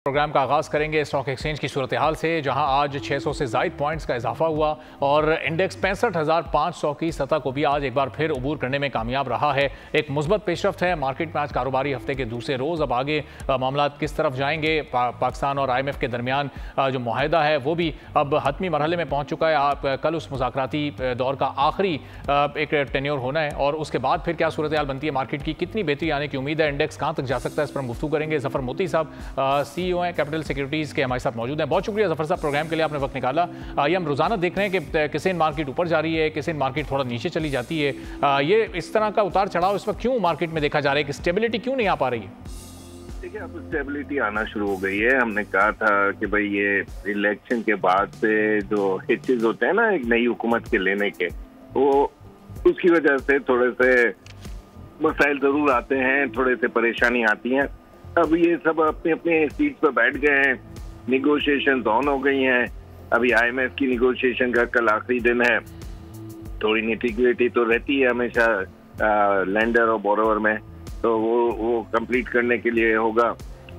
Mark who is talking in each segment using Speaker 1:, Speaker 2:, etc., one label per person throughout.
Speaker 1: Programme का आगाज करेंगे स्टॉक एक्सचेंज की सूरत हाल से, जहां आज 600 से ज़ायद पॉइंट्स का इजाफा हुआ और इंडेक्स 65,500 की सतह को भी आज एक बार फिर उबूर करने में कामयाब रहा है। एक मुस्बत पेशरफ्त है मार्केट में आज कारोबारी हफ्ते के दूसरे रोज़। अब आगे मामला किस तरफ जाएंगे, पाकिस्तान और IMF के दरमियान जो मुआहदा है वो भी अब हतमी मरहले में पहुँच चुका है। आप कल उस मुज़ाकराती दौर का आखिरी एक टेन्योर होना है और उसके बाद फिर क्या सूरत हाल बनती है, मार्केट की कितनी बेहतरी आने की उम्मीद है, इंडेक्स कहाँ तक जा सकता है, इस पर हम गुफ्तगू करेंगे। जफर मोती साहब CEO हैं कैपिटल सिक्योरिटीज़ के, हमारे साथ मौजूद हैं। बहुत शुक्रिया जफर साहब, प्रोग्राम के लिए आपने वक्त निकाला। ये हम रोजाना देख रहे हैं कि किसी मार्केट ऊपर जा रही है, किसी मार्केट थोड़ा नीचे चली जाती है। ये इस तरह का उतार चढ़ाव इस वक्त क्यों मार्केट में देखा जा रहा है कि स्टेबिलिटी क्यों नहीं आ पा रही है?
Speaker 2: देखिए, अब स्टेबिलिटी आना शुरू हो गई है। हमने कहा था कि भाई ये इलेक्शन के बाद से जो हिचेज होते हैं ना एक नई हुकूमत के लेने के, वो उसकी वजह से थोड़े से मसाइल जरूर आते हैं, थोड़े से परेशानी आती हैं। अब ये सब अपने अपने सीट पर बैठ गए हैं, निगोशिएशन ऑन हो गई हैं। अभी IMF की निगोशिएशन का कल आखिरी दिन है। थोड़ी निटिग्रिटी तो रहती है हमेशा लेंडर और बोरोवर में, तो वो कंप्लीट करने के लिए होगा।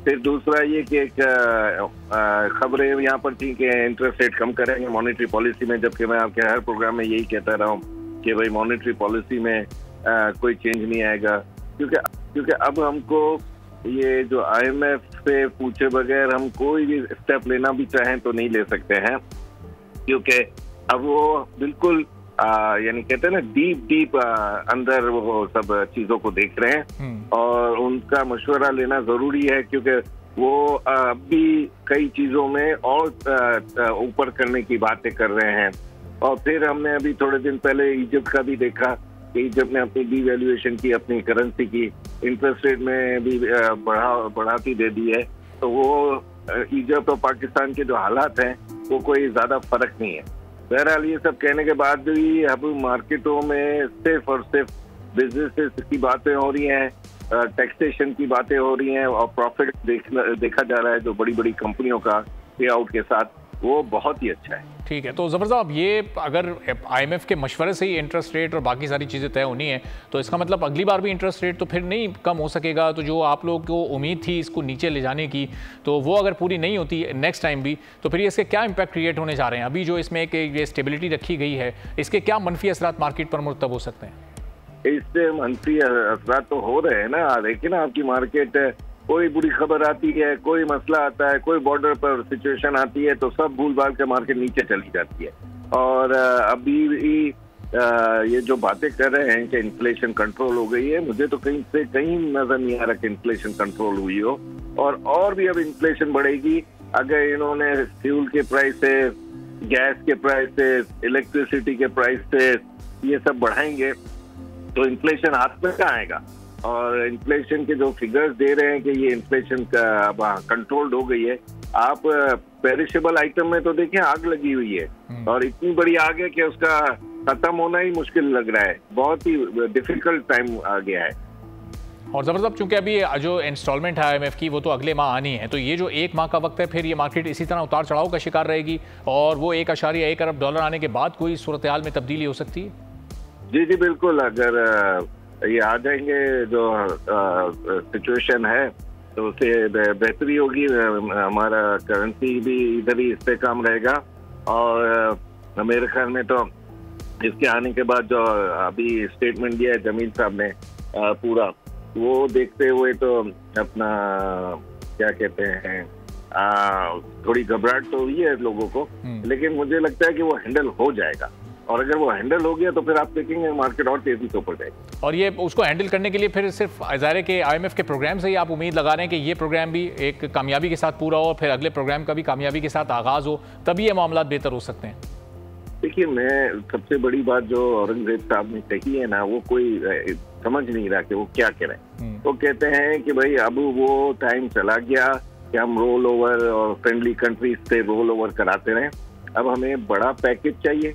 Speaker 2: फिर दूसरा ये कि एक खबरें यहाँ पर थी कि इंटरेस्ट रेट कम करेंगे मॉनेटरी पॉलिसी में, जबकि मैं आपके हर प्रोग्राम में यही कहता रहा हूँ कि भाई मॉनेटरी पॉलिसी में कोई चेंज नहीं आएगा, क्योंकि अब हमको ये जो IMF से पूछे बगैर हम कोई भी स्टेप लेना भी चाहें तो नहीं ले सकते हैं, क्योंकि अब वो बिल्कुल यानी कहते हैं ना डीप अंदर वो सब चीजों को देख रहे हैं और उनका मशवरा लेना जरूरी है, क्योंकि वो अभी कई चीजों में और ऊपर करने की बातें कर रहे हैं। और फिर हमने अभी थोड़े दिन पहले इजिप्ट का भी देखा कि इजिप्ट ने अपनी डीवैल्यूएशन की, अपनी करेंसी की इंटरेस्ट रेट में भी बढ़ाती दे दी है। तो वो इजिप्ट और पाकिस्तान के जो हालात हैं वो कोई ज्यादा फर्क नहीं है। बहरहाल ये सब कहने के बाद भी अब मार्केटों में सिर्फ और सिर्फ बिजनेसेस की बातें हो रही हैं, टैक्सेशन की बातें हो रही हैं और प्रॉफिट देखा जा रहा है जो बड़ी बड़ी कंपनियों का पे आउट के साथ, वो बहुत ही अच्छा है।
Speaker 1: ठीक है, तो जफर साहब ये अगर IMF के मशवरे से ही इंटरेस्ट रेट और बाकी सारी चीज़ें तय होनी है, तो इसका मतलब अगली बार भी इंटरेस्ट रेट तो फिर नहीं कम हो सकेगा। तो जो आप लोगों को उम्मीद थी इसको नीचे ले जाने की, तो वो अगर पूरी नहीं होती नेक्स्ट टाइम भी, तो फिर इसके क्या इम्पैक्ट क्रिएट होने जा रहे हैं? अभी जो इसमें एक ये स्टेबिलिटी रखी गई है, इसके क्या मनफी असरात मार्केट पर मुरतब हो सकते हैं?
Speaker 2: इससे मनफी असरात तो हो रहे हैं ना। देखिए ना, आपकी मार्केट कोई बुरी खबर आती है, कोई मसला आता है, कोई बॉर्डर पर सिचुएशन आती है, तो सब भूल भाल के मार्केट नीचे चली जाती है। और अभी ये जो बातें कर रहे हैं कि इन्फ्लेशन कंट्रोल हो गई है, मुझे तो कहीं नजर नहीं आ रहा कि इन्फ्लेशन कंट्रोल हुई हो। और भी अब इन्फ्लेशन बढ़ेगी अगर इन्होंने फ्यूल के प्राइसेस, गैस के प्राइसेस, इलेक्ट्रिसिटी के प्राइसेस ये सब बढ़ाएंगे तो इन्फ्लेशन हाथ में कहाँ आएगा। और इन्फ्लेशन के जो फिगर्स दे रहे हैं कि ये इन्फ्लेशन का कंट्रोल्ड हो गई है, आप पेरिशेबल आइटम में तो देखें आग लगी हुई है और इतनी बड़ी आग है कि उसका खत्म होना ही मुश्किल लग रहा है। बहुत ही डिफिकल्ट टाइम आ गया है।
Speaker 1: और जबरदस्त, चूंकि अभी जो इंस्टॉलमेंट है IMF की वो तो अगले माह आनी है, तो ये जो एक माह का वक्त है, फिर ये मार्केट इसी तरह उतार चढ़ाव का शिकार रहेगी और वो $1.1 अरब आने के बाद कोई सूरत हाल में तब्दीली हो सकती है?
Speaker 2: जी बिल्कुल। अगर ये आ जाएंगे जो सिचुएशन है तो उससे बेहतरी होगी, हमारा करेंसी भी इधर ही इस्तेकाम रहेगा। और मेरे ख्याल में तो इसके आने के बाद जो अभी स्टेटमेंट दिया है जमील साहब ने पूरा, वो देखते हुए तो अपना क्या कहते हैं थोड़ी घबराहट तो हुई है लोगों को, लेकिन मुझे लगता है कि वो हैंडल हो जाएगा। और अगर वो हैंडल हो गया तो फिर आप देखेंगे मार्केट और तेजी से ऊपर जाएगी।
Speaker 1: और ये उसको हैंडल करने के लिए फिर सिर्फ ज़ाहिर के IMF के प्रोग्राम से ही आप उम्मीद लगा रहे हैं कि ये प्रोग्राम भी एक कामयाबी के साथ पूरा हो, फिर अगले प्रोग्राम का भी कामयाबी के साथ आगाज़ हो, तभी ये मामला बेहतर हो सकते हैं?
Speaker 2: देखिए, मैं सबसे बड़ी बात जो औरंगजेब साहब ने कही है ना, वो कोई समझ नहीं रहा कि वो क्या कह रहे हैं। वो कहते हैं कि भाई अब वो टाइम चला गया कि हम रोल ओवर और फ्रेंडली कंट्रीज से रोल ओवर कराते रहे। अब हमें बड़ा पैकेज चाहिए,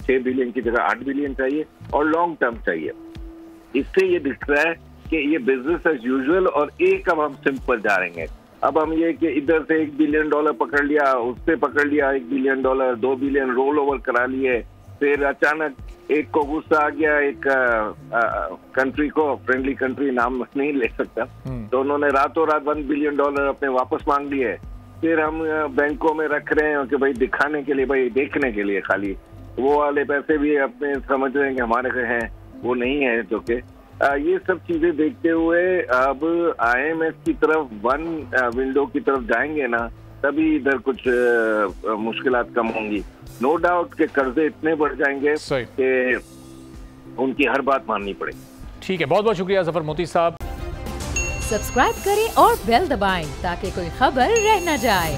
Speaker 2: 6 बिलियन की जगह 8 बिलियन चाहिए और लॉन्ग टर्म चाहिए। इससे ये दिख रहा है कि ये बिजनेस एज यूजुअल और एक अब हम सिंपल जा रहे हैं। अब हम ये कि इधर से $1 बिलियन पकड़ लिया, उससे पकड़ लिया $1 बिलियन, 2 बिलियन रोल ओवर करा लिए, फिर अचानक एक को गुस्सा आ गया, एक कंट्री को, फ्रेंडली कंट्री नाम नहीं ले सकता, तो उन्होंने रातों रात $1 बिलियन अपने वापस मांग लिए। फिर हम बैंकों में रख रहे हैं कि भाई दिखाने के लिए, भाई देखने के लिए, खाली वो वाले पैसे भी अपने समझ रहे हैं कि हमारे हैं, वो नहीं है। जो कि ये सब चीजें देखते हुए अब IMF की तरफ वन विंडो की तरफ जाएंगे ना, तभी इधर कुछ मुश्किलात कम होंगी। नो डाउट के कर्जे इतने बढ़ जाएंगे कि उनकी हर बात माननी पड़ेगी।
Speaker 1: ठीक है, बहुत बहुत शुक्रिया जफर मोती साहब।
Speaker 3: सब्सक्राइब करें और बेल दबाएं ताकि कोई खबर रह न जाए।